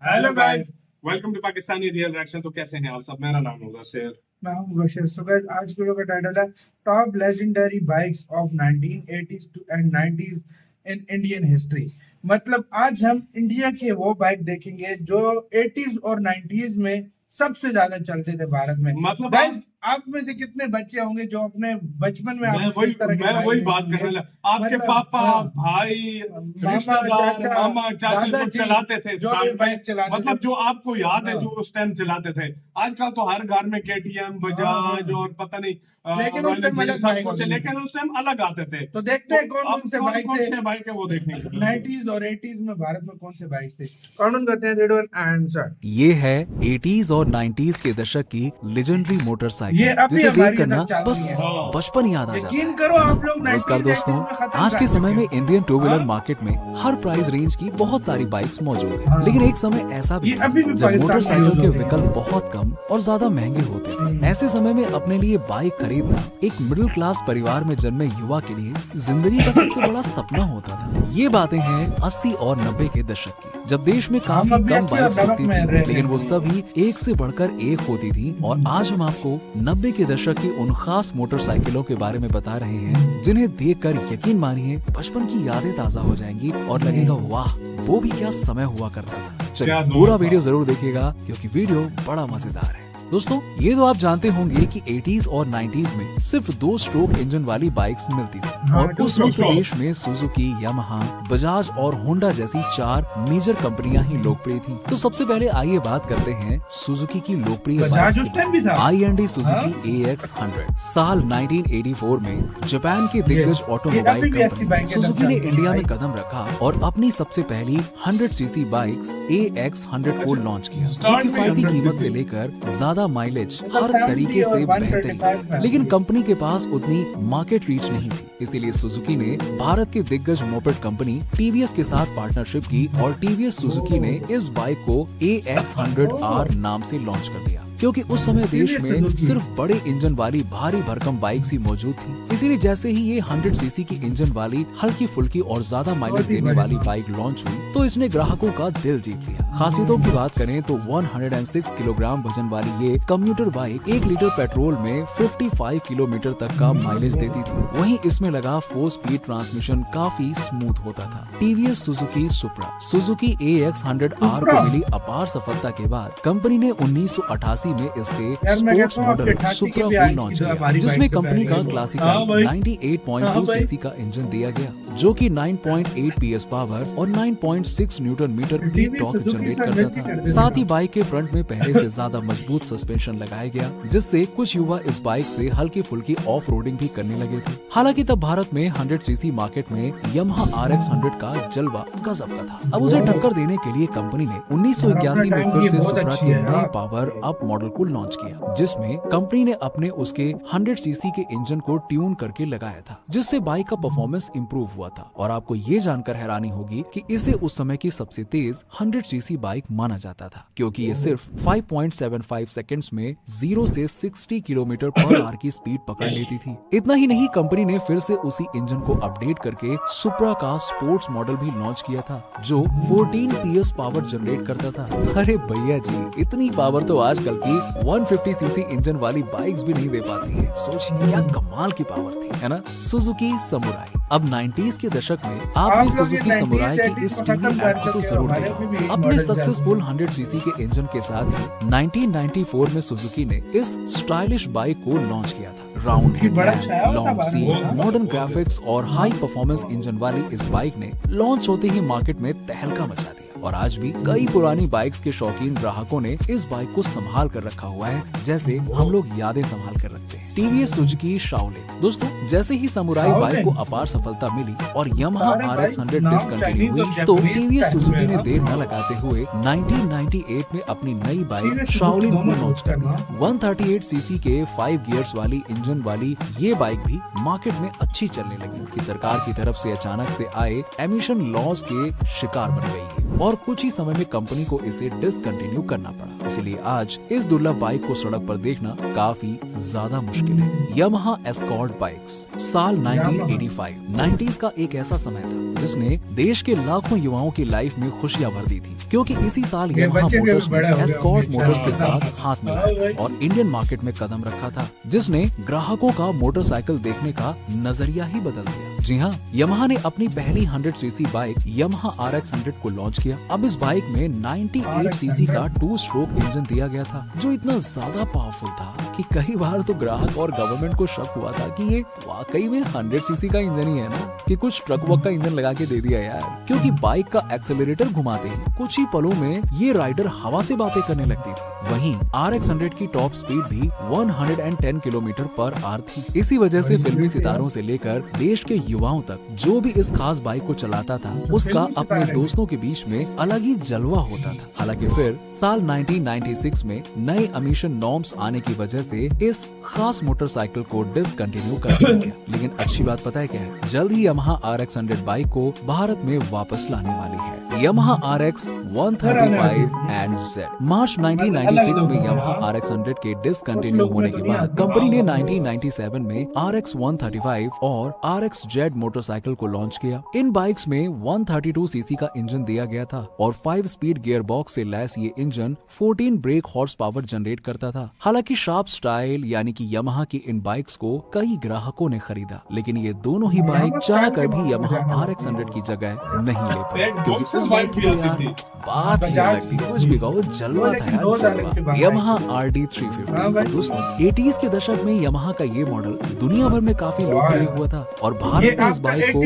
Hello guys, welcome to Pakistani real reaction. तो कैसे हैं आप सब? मेरा नाम होगा शेर। मैं हूं बशीर। सो गाइस, आज वीडियो का टाइटल है top legendary bikes of 1980s and 90s in Indian history. मतलब आज हम इंडिया के वो बाइक देखेंगे जो 80s और 90s में सबसे ज्यादा चलते थे भारत में। मतलब गाइस, आप में से कितने बच्चे होंगे जो अपने बचपन में आपको इस तरह मैं वही बात करने लगा। आपके पापा, भाई, रिश्तेदार, मामा, चाचा जो चलाते थे जो ये बाइक चलाते मतलब थे, जो आपको याद है जो उस टाइम चलाते थे। आजकल तो हर घर में केटीएम, बजाज और पता नहीं लेकिन उस टाइम अलग बाइक होती थी। लेकिन उस टाइम अलग आते थे। तो देखते हैं कौन कौन से बाइक थे। बाइक है वो देखेंगे। 90s और 80s में भारत में कौन से बाइक थे। काउंट करते हैं। Red one answer. ये है 80s और 90s के दशक की लेजेंडरी ये मोटरसाइकिल, अभी जिसे हमारी देख कर ना इधर चल बस रही है। बचपन याद आ जाता है। यकीन करो आप लोग नमस्कार 90s, दोस्तों, 80s में खत्म आज के कर समय में चुके हैं। इंडियन टू व्हीलर हाँ? मार्केट में हर प्राइस रेंज की बहुत सारी बाइक्स मौजूद है। हाँ। लेकिन एक समय ऐसा भी ये था अभी भी जब पाकिस्तान में मोटरसाइकिल यूज के होते हैं। विकल्प बहुत कम और ज्यादा महंगे होते थे। ऐसे समय में अपने लिए बाइक खरीदना एक मिडिल क्लास परिवार में जन्मे युवा के लिए जिंदगी का सबसे बड़ा सपना होता था। ये बातें हैं 80 और 90 के दशक की, जब देश में काफी हम अभी कम 80 और बाइक्स 90 होती में थी, रह रहे लेकिन वो हैं। सभी एक से बढ़कर एक होती थी। और आज हम आपको 90 के दशक की उन खास मोटरसाइकिलों के बारे में बता रहे हैं जिन्हें देखकर यकीन मानिए बचपन की यादें ताजा हो जाएंगी और लगेगा वाह, वो भी क्या समय हुआ करता था। चलिए क्या दौर पूरा था। वीडियो जरूर देखिएगा क्योंकि वीडियो बड़ा मजेदार है। दोस्तों, ये तो आप जानते होंगे कि 80s और 90s में सिर्फ 2 स्ट्रोक इंजन वाली बाइक्स मिलती थी। हाँ, और 2 उस वक्त स्ट्रोक। देश में सुजुकी, यामाहा, बजाज और होंडा जैसी 4 मेजर कंपनियां ही लोकप्रिय थी। तो सबसे पहले आइए बात करते हैं सुजुकी की लोकप्रिय बजाज उस टाइम भी था। IND Suzuki AX100। साल 1984 में जापान के दिग्गज ये अभी ऑटोमोबाइल भी ऐसी कंपनी बाइकें सुजुकी ने चलती हैं इंडिया में भाई। कदम रखा और अपनी सबसे पहली 100cc बाइक्स AX100 को लॉन्च किया, जो स्टार्ट में किफायती 100cc कीमत से लेकर ज्यादा माइलेज मतलब हर 70 तरीके से और बेहतरीन 125 है। लेकिन कंपनी के पास उतनी मार्केट रीच नहीं थी, इसीलिए सुजुकी ने भारत के दिग्गज मोपेड कंपनी TVS के साथ पार्टनरशिप की और TVS सुजुकी ने इस बाइक को AX100R नाम से लॉन्च कर दिया, क्योंकि उस समय देश TVS में सुजुकी। सिर्फ बड़े इंजन वाली भारी भरकम बाइक्स ही मौजूद थी। इसीलिए जैसे ही ये 100cc की इंजन वाली हल्की फुल्की और ज्यादा माइलेज देने वाली बाइक लॉन्च हुई तो इसने ग्राहकों का दिल जीत लिया। खासियतों की बात करें तो 106 किलोग्राम वजन वाली ये कम्यूटर बाइक 1 लीटर पेट्रोल में 55 किलोमीटर तक का माइलेज देती थी। वहीं इसमें लगा 4 स्पीड ट्रांसमिशन काफी स्मूथ होता था। TVS सुजुकी सुप्रा सुजुकी AX100R को मिली अपार सफलता के बाद कंपनी ने 1988 में इसके यार, मैं स्पोर्ट्स कहता हूँ मॉडल 88 सुप्रा के भी को आज लॉन्च की जो किया, हमारी जिसमें बाइक से कंपनी का पहले। हाँ क्लासिकल भाई। 98.2 भाई। सीसी का इंजन दिया गया, जो कि 9.8 PS पावर और 9.6 न्यूटन मीटर की TVS टॉर्क सुजुकी जनरेट से करता गलती था। करते थे। साथ ही बाइक के फ्रंट में पहले से ज्यादा मजबूत सस्पेंशन लगाया गया, जिससे कुछ युवा इस बाइक से हल्की फुल्की ऑफ रोडिंग भी करने लगे थे। हालांकि तब भारत में 100cc मार्केट में Yamaha RX100 का जलवा गजब का था। अब उसे टक्कर देने के लिए कंपनी ने 1981 में फिर से बहुत सुप्रा अच्छी के है नए यार। पावर अप मॉडल को लॉन्च किया, जिसमें कंपनी ने अपने उसके 100cc के इंजन को ट्यून करके लगाया था, जिससे बाइक का परफॉर्मेंस इंप्रूव हुआ था। और आपको ये जानकर हैरानी होगी कि इसे उस समय की सबसे तेज 100cc बाइक माना जाता था, क्योंकि ये सिर्फ 5.75 सेकंड्स में 0 से 60 किलोमीटर पर आवर की स्पीड पकड़ लेती थी। इतना ही नहीं, कंपनी ने फिर से उसी इंजन को अपडेट करके सुप्रा का स्पोर्ट्स मॉडल भी लॉन्च किया था, जो 14 PS पावर जनरेट करता था। अरे भैया जी, इतनी पावर तो आजकल की 150cc इंजन वाली बाइक्स भी नहीं दे पाती है। सोचिए क्या कमाल की पावर थी, है ना। Suzuki samurai. अब 90s के दशक में आपने आप लोग ये सुजुकी 90s, समुराई की 80s इस को टीवी खत्म कर ऐड को तो चुके हो, जरूर हमारे देखा। अभी भी अपने मॉडल चल सक्सेसफुल 100cc के इंजन के साथ ही 1994 में सुजुकी ने इस स्टाइलिश बाइक को लॉन्च किया था। राउंड सुजुकी बड़ा अच्छा है, लॉन्ग बता सीट, रहा हूँ। मॉडर्न ग्राफिक्स और हाई परफॉर्मेंस इंजन वाली इस बाइक ने लॉन्च होते ही मार्केट में तहलका मचा दिया। और आज भी कई पुरानी बाइक्स के शौकीन ग्राहकों ने इस बाइक को संभाल कर रखा हुआ है, जैसे हम लोग यादें संभाल कर रखते हैं। TVS Suzuki Shaolin. दोस्तों, जैसे ही समुराई बाइक को अपार सफलता मिली और Yamaha सारे बाइक RX100 नाम डिसकंटिन्यू Chinese हुई और तो Japanese TVS style सुजुकी में ने है। देर न लगाते हुए 1998 में अपनी नई बाइक TVS सुजुकी शाओलिन को दोनों लॉन्च कर करना। दिया। 138cc के 5 गियर्स वाली इंजन वाली ये बाइक भी मार्केट में अच्छी चलने लगी कि सरकार की तरफ से अचानक से आए एमिशन लॉस के शिकार बन गई है और और कुछ ही समय में कंपनी को इसे डिसकंटिन्यू करना पड़ा। इसलिए आज इस दुर्लभ बाइक को सड़क पर देखना काफी ज्यादा मुश्किल है। Yamaha escort bikes. साल 1985 90s का एक ऐसा समय था जिसने देश के लाखों युवाओं की लाइफ में खुशियां भर दी थी, क्योंकि इसी साल यामाहा मोटर्स ने एस्कॉर्ट मोटर्स के साथ हाथ मिलाया और इंडियन मार्केट में कदम रखा था, जिसने ग्राहकों का मोटरसाइकिल देखने का नजरिया ही बदल दिया। जी हाँ, यामाहा ने अपनी पहली 100 सीसी बाइक यामाहा RX 100 को लॉन्च किया। अब इस बाइक में 98 सीसी का 2 स्ट्रोक इंजन दिया गया था, जो इतना ज्यादा पावरफुल था कि कई बार तो ग्राहक और गवर्नमेंट को शक हुआ था कि ये वाकई में 100 सीसी का इंजन ही है ना, कि कुछ ट्रक वक का इंजन लगा के दे दिया यार। क्योंकि बाइक का एक्सेलरेटर घुमाते ही कुछ ही पलों में ये राइडर हवा से बातें करने लगती थी। वहीं RX 100 की टॉप स्पीड भी 110 km/h थी। इसी वजह से फिल्मी सितारों से लेकर देश के युवाओं तक जो भी इस खास बाइक को चलाता था, उसका अपने दोस्तों के बीच में अलग ही जलवा होता था। हालांकि फिर साल 1996 में नए एमिशन नॉर्म्स आने की वजह से इस खास मोटरसाइकिल को डिसकंटिन्यू कर दिया गया। लेकिन अच्छी बात पता है क्या है? जल्द ही यामाहा RX 100 बाइक को भारत में वापस लाने वाली है। Yamaha RX 135 and Z। मार्च 1996 में यामाहा RX 100 के डिसकंटिन्यू होने के बाद कंपनी ने 1997 में RX 135 और RX Z मोटरसाइकिल को लॉन्च किया। इन बाइक्स में 132 सीसी का इंजन दिया गया था और 5 स्पीड गियर बॉक्स से लैस ये engine 14 break horse power generate करता था। हालांकि शार्प स्टाइल यानी कि यामाहा की इन बाइक्स को कई ग्राहकों ने खरीदा, लेकिन ये दोनों ही बाइक चाह कर भी यामाहा RX 100 की जगह नहीं ले पाए, क्योंकि उस बाइक की तो यार बात ही अलग थी। कुछ भी कहो, जलवा था यार, जलवा। Yamaha RD 350। दोस्तों 80s के दशक में यामाहा का ये मॉडल दुनिया भर में काफी लोकप्रिय हुआ था और भारत में इस बाइक को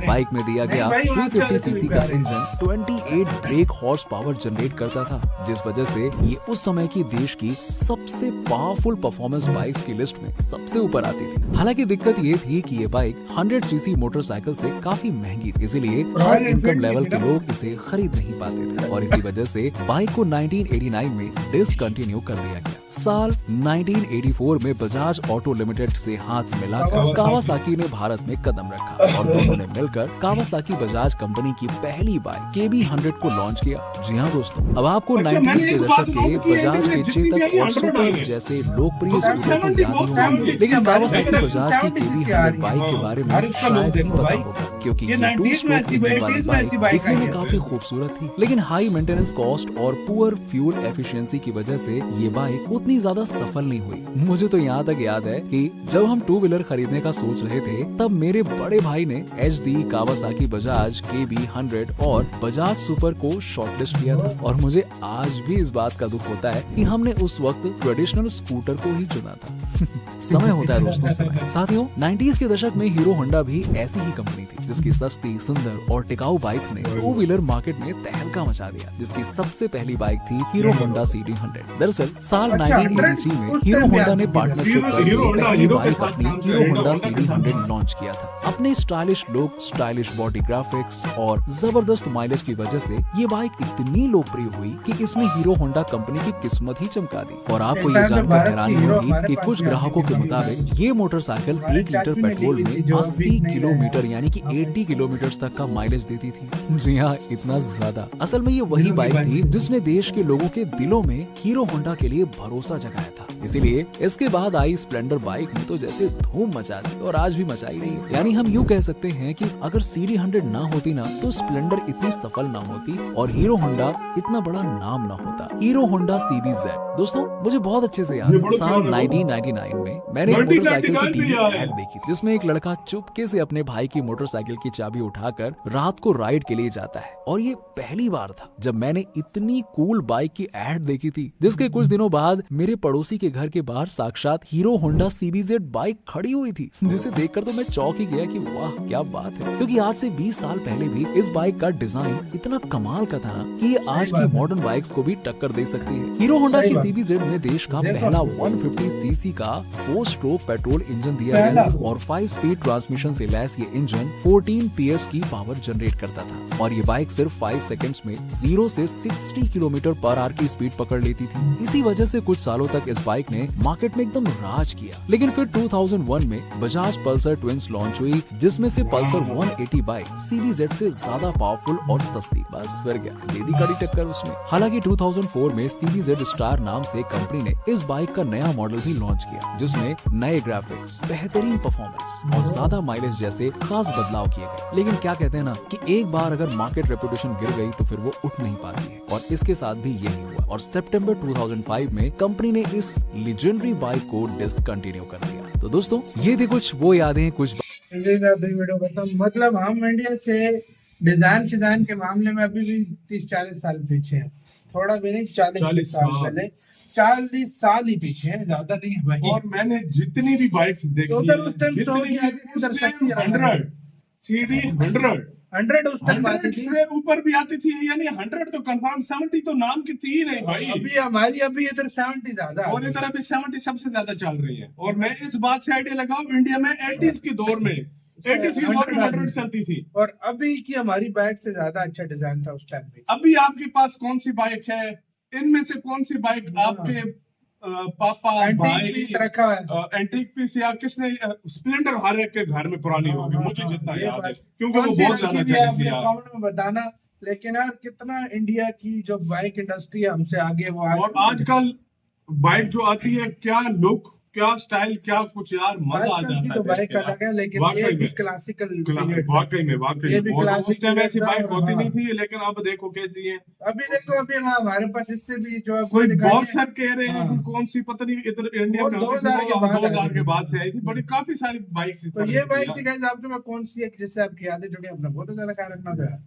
बाइक में दिया गया 350 सीसी का engine 28 break horse power generate करता था, जिस वजह से ये उस समय की देश की सबसे पावरफुल परफॉर्मेंस बाइक्स की लिस्ट में सबसे ऊपर आती थी। हालांकि दिक्कत ये थी कि ये बाइक 100 सीसी मोटरसाइकिल से काफी महंगी थी, इसलिए हर इनकम लेवल के लोग इसे खरीद नहीं पाते थे और इसी वजह से बाइक को 1989 में डिसकंटिन्यू कर दिया गया। साल 1984 में बजाज ऑटो लिमिटेड से हाथ मिलाकर कावासाकी ने भारत में कदम रखा और दोनों ने मिलकर कावासाकी बजाज कंपनी की पहली बाइक KB 100 को लॉन्च किया। जी हाँ दोस्तों, अब आपको 90s के दशक के बजाज के चेतक और सुपर जैसे लोकप्रिय स्कूटर की याद होगी, लेकिन कावासाकी बजाज की KB 100 बाइक के बारे में शायद नहीं पता होगा, क्योंकि ये 2 स्ट्रोक इंजन वाली बाइक दिखने में काफी खूबसूरत थी, लेकिन हाई मेंटेनेंस कॉस्ट और पुअर फ्यूल एफिशिएंसी की वजह से ये बाइक उतनी ज्यादा सफल नहीं हुई। मुझे तो यहाँ तक याद है कि जब हम 2 व्हीलर खरीदने का सोच रहे थे, तब मेरे बड़े भाई ने HD, कावासाकी बजाज, KB 100 और बजाज सुपर को शॉर्टलिस्ट किया था और मुझे आज भी इस बात का दुख होता है कि हमने उस वक्त ट्रेडिशनल स्कूटर को ही चुना था। समय होता है दोस्तों, समय। साथियों 90s के दशक में हीरो होंडा भी ऐसी ही कंपनी थी, जिसकी सस्ती, सुंदर और टिकाऊ बाइक्स ने 2 व्हीलर मार्केट में तहलका मचा दिया, जिसकी सबसे पहली बाइक थी हीरो होंडा CD 100। दरअसल साल 1983 में हीरो होंडा ने पार्टनरशिप करके पहली बाइक अपनी हीरो होंडा CD 100 लॉन्च किया था। अपने stylish look, stylish body graphics और जबरदस्त माइलेज की वजह से ये बाइक इतनी लोकप्रिय हुई कि इसने हीरो होंडा कंपनी की किस्मत ही चमका दी। और आपको ये जानकर हैरानी होगी कि कुछ ग्राहकों के मुताबिक ये मोटरसाइकिल 1 लीटर पेट्रोल में 80 किलोमीटर यानी कि 80 किलोमीटर तक का माइलेज देती थी। जी हाँ, इतना ज्यादा। असल में ये वही बाइक थी जिसने देश के लोगों के दिलों में हीरो होंडा के लिए भरोसा जगाया था। इसीलिए इसके बाद आई स्प्लेंडर बाइक ने तो जैसे धूम मचा दी और आज भी मचाई रही है। यानी हम यूँ कह सकते हैं कि अगर CD 100 ना होती ना, तो स्प्लेंडर इतनी सफल ना होती और हीरो होंडा इतना बड़ा नाम ना होता। Hero Honda CBZ। दोस्तों मुझे बहुत अच्छे से याद है, साल 1999 में मैंने एक मोटरसाइकिल की टीवी ऐड देखी, जिसमें एक लड़का चुपके से अपने भाई की मोटरसाइकिल की चाबी उठाकर रात को राइड के लिए जाता है। और ये पहली बार था जब मैंने इतनी कूल बाइक की ऐड देखी थी, जिसके कुछ दिनों बाद मेरे पड़ोसी के घर के बाहर साक्षात हीरो होंडा CBZ बाइक खड़ी हुई थी, जिसे देखकर तो मैं चौंक ही गया कि वाह क्या बात है। क्योंकि आज से 20 साल पहले भी इस बाइक का डिजाइन इतना कमाल का था ना कि ये आज की मॉडर्न बाइक्स को भी टक्कर दे सकती है। हीरो होंडा की CBZ में देश का पहला 150 सीसी का 4 स्ट्रोक पेट्रोल इंजन दिया गया और 5 स्पीड ट्रांसमिशन से लैस ये इंजन 14 PS की पावर जनरेट करता था और ये बाइक सिर्फ 5 सेकंड्स में 0 से 60 किलोमीटर पर आवर की स्पीड पकड़ लेती थी। इसी वजह से कुछ सालों तक इस बाइक ने मार्केट में एकदम राज किया। लेकिन फिर 2001 में बजाज पल्सर ट्विंस लॉन्च हुई, जिसमें से पल्सर 180 बाइक CBZ से ज्यादा पावरफुल और सस्ती। बस फिर क्या, दे दी कड़ी टक्कर उसमें। हालांकि 2004 में CBZ स्टार नाम से कंपनी ने इस बाइक का नया मॉडल भी लॉन्च किया, जिसमें नए ग्राफिक्स, बेहतरीन परफॉर्मेंस और ज्यादा माइलेज जैसे खास बदलाव किए गए। लेकिन क्या कहते हैं ना कि एक बार अगर मार्केट रेपुटेशन गिर गई तो फिर वो उठ नहीं पाती है, और इसके साथ भी यही हुआ और सितंबर 2005 में कंपनी ने इस लेजेंडरी बाइक को डिसकंटिन्यू कर दिया। तो दोस्तों, ये थी कुछ वो यादें, कुछ वीडियो खत्म। मतलब हम इंडिया से डिजाइन के मामले में अभी भी 30-40 साल पीछे है, थोड़ा भी नहीं, 40 साल पहले, 40 साल ही पीछे है, ज्यादा नहीं है भाई। और मैंने जितनी भी बाइक्स देखी तो उधर उस टाइम 100 की आती थी, उधर 100 CD 100 उस टाइम आती थी, से ऊपर भी आती थी, यानी 100 तो कंफर्म, 70 तो नाम की थी ही नहीं भाई। अभी इधर 70 ज्यादा है, और इधर अभी 70 सबसे ज्यादा चल रही है। और मैं इस बात से आइडिया लगाऊं, इंडिया में 80s के दौर में 100 चलती थी, और अभी की हमारी बाइक से ज्यादा अच्छा डिजाइन था उस टाइम पे। अभी आपके पास कौन सी बाइक है, इनमें से कौन सी बाइक आपके पापा भाई पीस रखा है, एंटीक पीस, या किसने स्प्लेंडर हर एक के घर में पुरानी होगी, मुझे जितना ये याद है, बात- क्योंकि वो कौन सी बहुत ज्यादा रखी हुई है चली थी आपने यार। कमेंट में बताना। लेकिन यार कितना इंडिया की जो बाइक इंडस्ट्री है हमसे आगे, वो और आजकल बाइक जो आती है, क्या लुक, क्या स्टाइल, क्या कुछ यार, मजा आ आजकल जाता की है तो देख बाइक के अलग यार। है, लेकिन वाकई ये भी में। क्लासिकल वाकई में ये भी वो तो उस classic टाइम ऐसी था, बाइक और होती हाँ। नहीं थी, लेकिन अब देखो कैसी है। अभी देखो, अभी हमारे पास इससे भी जो है वो कोई दिखाई है। बॉक्सर कह रहे हैं कि कौन सी, पता नहीं, इधर इंडिया वो में 2000 के बाद 2000 के आई बाद से आई थी, बड़ी काफी सारी बाइक्स। तो ये बाइक थी गाइस, आपके पास कौन सी है जिससे आपकी यादें जुड़ी, अपना बहुत ज्यादा ख्याल रखना था।